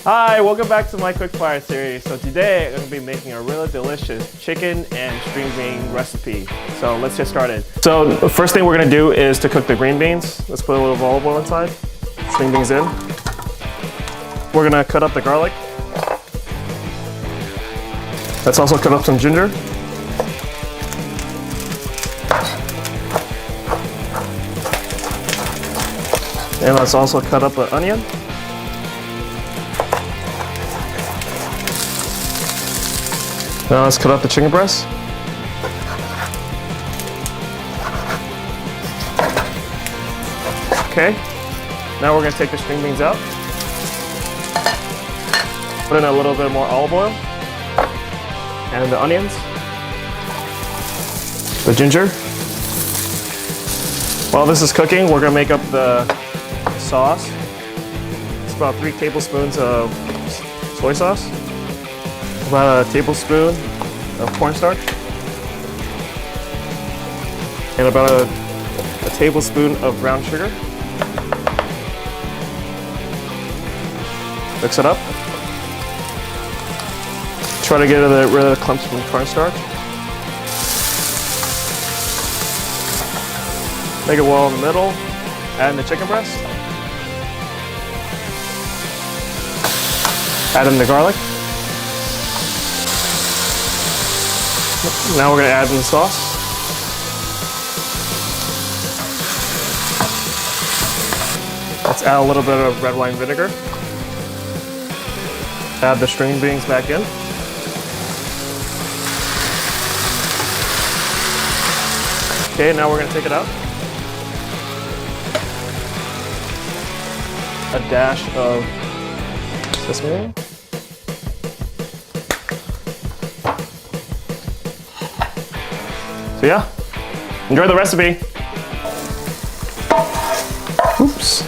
Hi, welcome back to my quick fire series. So today I'm going to be making a really delicious chicken and string bean recipe. So let's get started. So the first thing we're going to do is to cook the green beans. Let's put a little olive oil inside. String beans in. We're going to cut up the garlic. Let's also cut up some ginger. And let's also cut up an onion. Now let's cut up the chicken breast. Okay, now we're gonna take the string beans out. Put in a little bit more olive oil. And the onions. The ginger. While this is cooking, we're gonna make up the sauce. It's about 3 tablespoons of soy sauce. About a tablespoon of cornstarch. And about a tablespoon of brown sugar. Mix it up. Try to get rid of the clumps from cornstarch. Make it well in the middle. Add in the chicken breast. Add in the garlic. Now we're going to add in the sauce. Let's add a little bit of red wine vinegar. Add the string beans back in. Okay, now we're going to take it out. A dash of sesame oil. So yeah, enjoy the recipe. Oops.